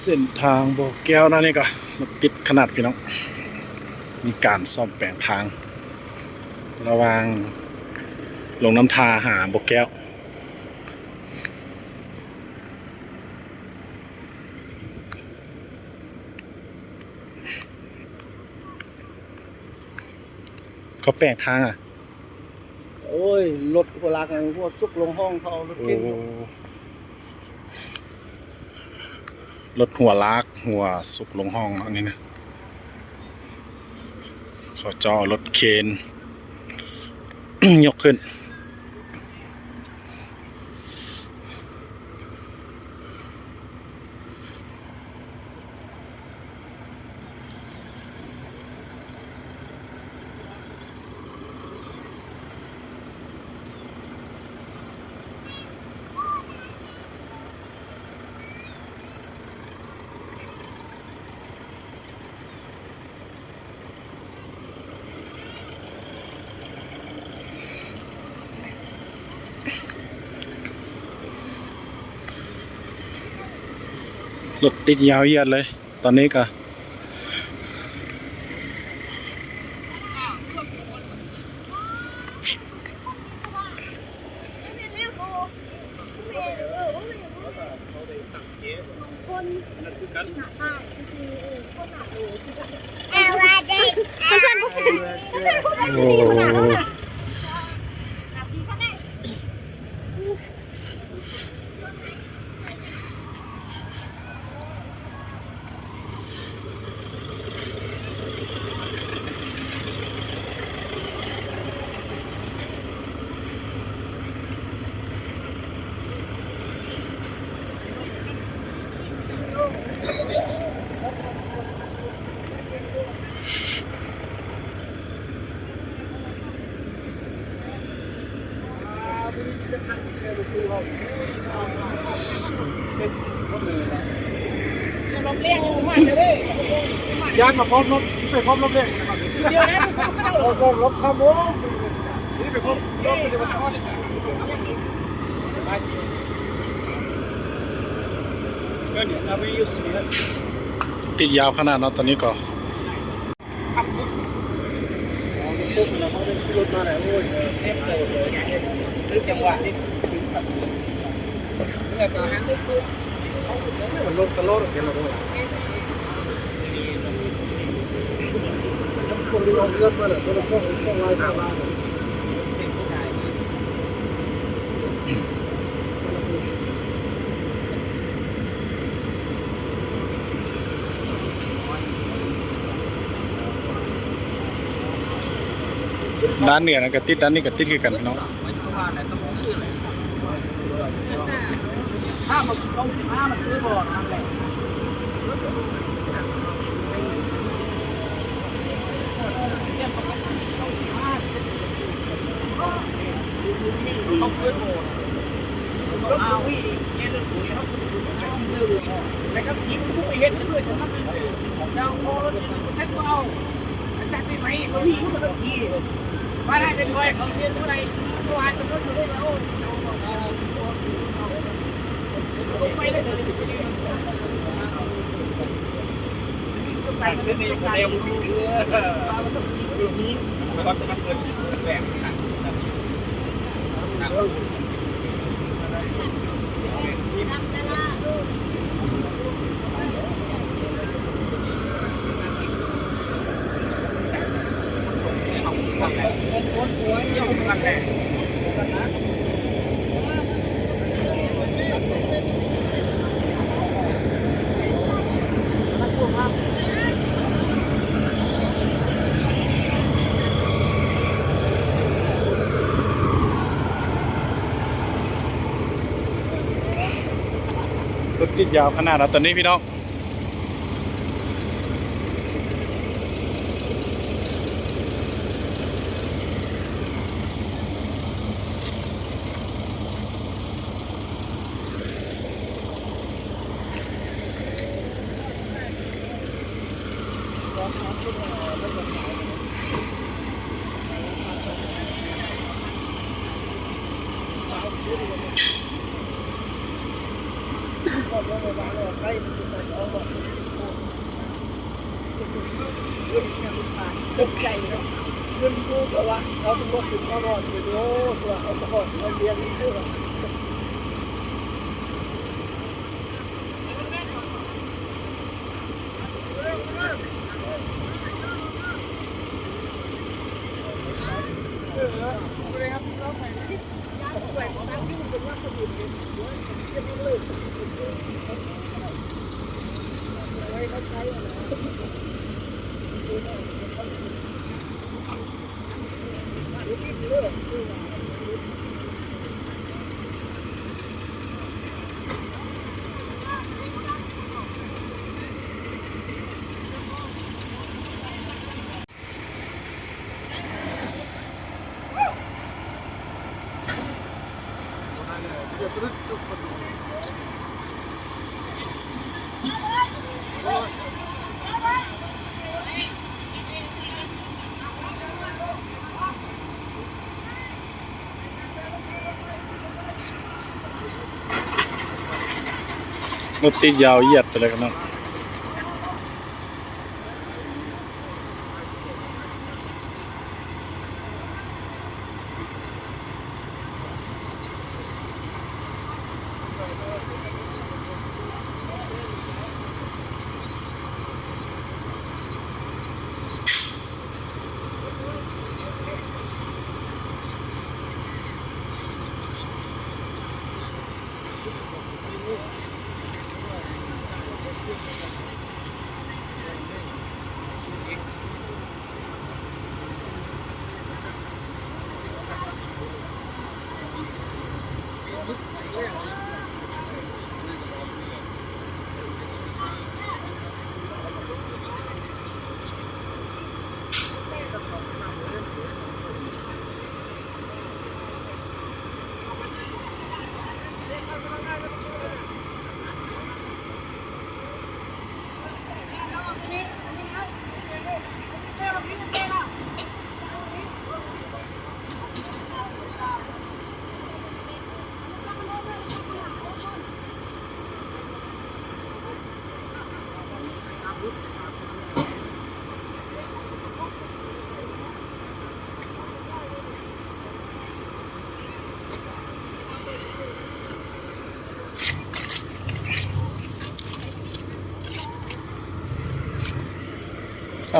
เส้นทางบ่อแก้วนะนี่ก็รถติดขนาดพี่น้องมีการซ่อมแปลงทางระหว่างลงน้ำทาหาบ่อแก้วเขาแปลงทางอ่ะโอ้ยรถหัวลากไงพวกซุกลงห้องเขารถเก๋งรถหัวลากหัวสุกลงห้องอันนี้นะเขาจอรถเคน ยกขึ้นรถติดยาวเหยียดเลยตอนนี้ก็โอ้ลมเลี้ยงผมมันเลยยานมาพร้อมรถไปพร้อมรถเลยเดียวนะเราก็รถขโมยนี่ไปพร้อมรถไปทอดก็เนี่ยเราไปยูสเนี่ยติดยาวขนาดนั้นตอนนี้ก็ปุ๊บแล้วเขาได้รถมาแล้วโอ้ยเต็มโตเลยหรือจังหวะนี่เมื่อก่อนนั้นมันรถตลอดเดี๋ยวเราก็คนที่เราเลือกมาเนี่ยเราต้องไล่มาบ้างด้านเหนือนะก็ติดด้านนี้ก็ติดคือกันพี่น้องถ้ามันลง15มันคือบ่อนั่นแหละต้องขึ้นโหมดเอาวิ่งเนี่ยเรื่องปุ๋ยเขาแล้วก็ทิ้งผู้ไปเห็นด้วยฉันมันดาวโครถฉันก็เอาจัดไปไหมเขาทิ้งมันก็ทิ้งว่าได้เป็นร้อยเขาเรียนเท่าไหร่ตัวอ่านเป็นรถอยู่ด้วยแล้วไปเลยไปเส้นนี้เร็วคือมีมันก็จะเกิดแหวนรถติดยาวขนาดนั้นตอนนี้พี่น้อง ดว่ามาบ้านเราใกล้มันจะเอาหมดตกใจเนาะเรื่องดูแต่ว่าเขาต้องรถถึงเขารอดอยู่โอ้ตัวเขาต้องรอดเราเรียนนี่คือรถติดยาวเหยียดไปเลยครับน้อง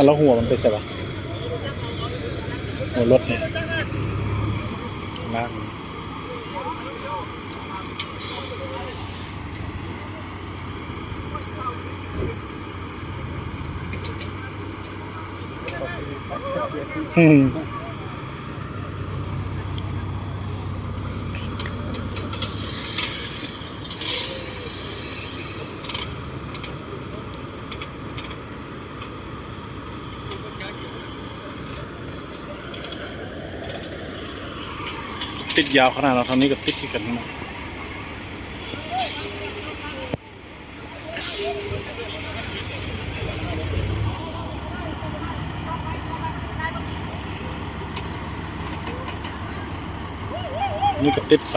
แล้วหัวมันไปใส่ปะหัวรถเนี่ยลากติดยาวขนาดเราทำนี้กับติดที่กันนะนี่ก็ติดไป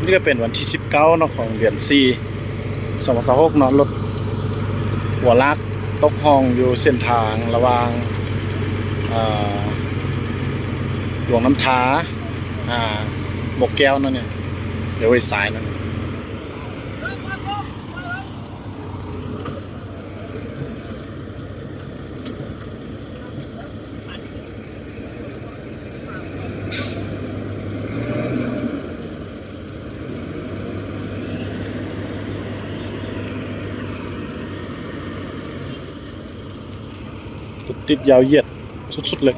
นี่ก็เป็นวันที่19เนาะของเดือน4 2026เนาะรถหัวลากตกห้องอยู่เส้นทางระหว่างหลวงน้ำท้าบกแก้วนั่นเนี่ยเดี๋ยวไว้สายนั่นติดยาวเหยียดสุดๆเลย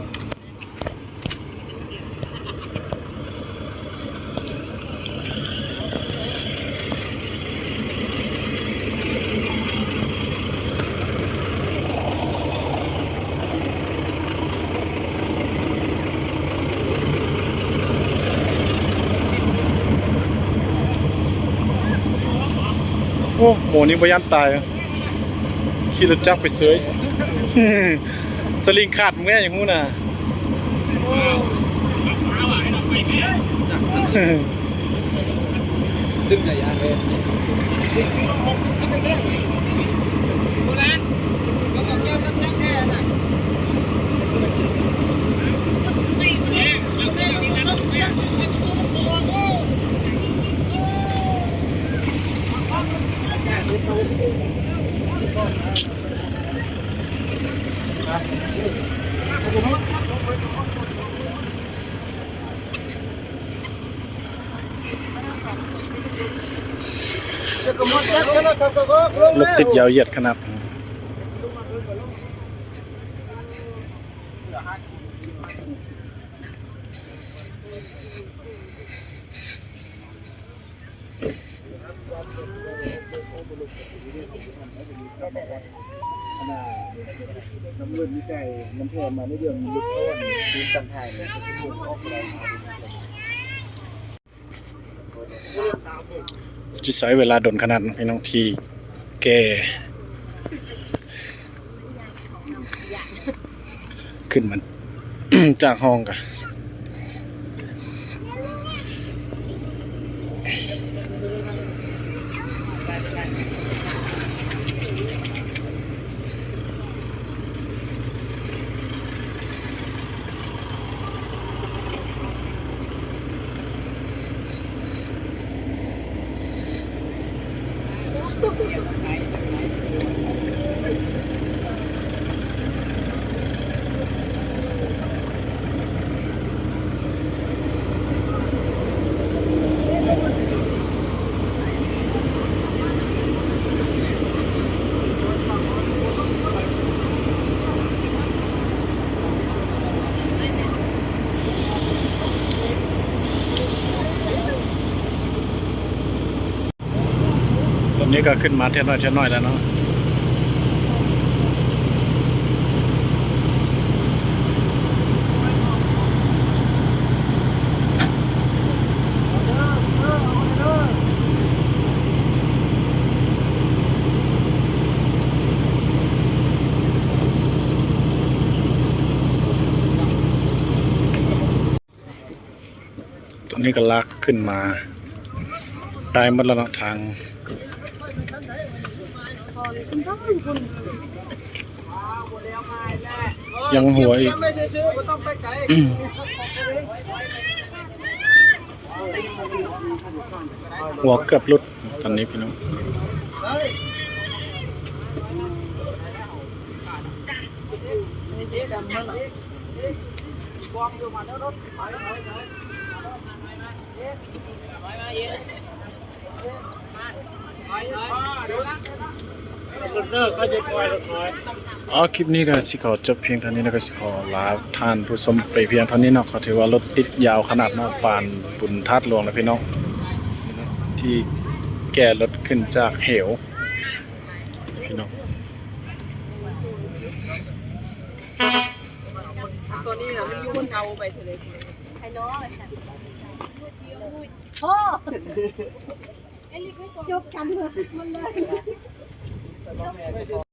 โอ้โหนี่บ่ยันตายขี่รถจักรไปเสย สลิงขาดมึงแน่อย่างงู้น่ะดึงใหญ่ยางเลยโบราณก็บอกแก้วน้ำจักแน่น่ะรถติดยาวเหยียดขนาดน้ำเลือดมีไก่น้ำแพงมาในเรื่องลึกต้นดินตันไทยเลยทุกคนออกอะไร จะใช้เวลาดนขนาดพี่น้องทีแกขึ้นมัน จากห้องกันตอนนี้ก็ขึ้นมาเท่าน้อยแล้วเนาะตอนนี้ก็ลากขึ้นมาตายหมดแล้วเนาะทางยังหัวอีกหัวเกือบหลุดตอนนี้พี่น้องคลิปนี้ก็สิขอจบเพียงเท่านี้แล้วก็สิขอลาท่านผู้ชมไปเพียงเท่านี้เนาะขอถือว่ารถติดยาวขนาดเนาะปานบุญธาตุหลวงนะพี่น้องที่แก่รถขึ้นจากเหวพี่น้องตัวนี้นะมันอยู่บนเขาไปเลยใครล้อโอ้ไอ้ลิกไม่จบกันเลยมันเลย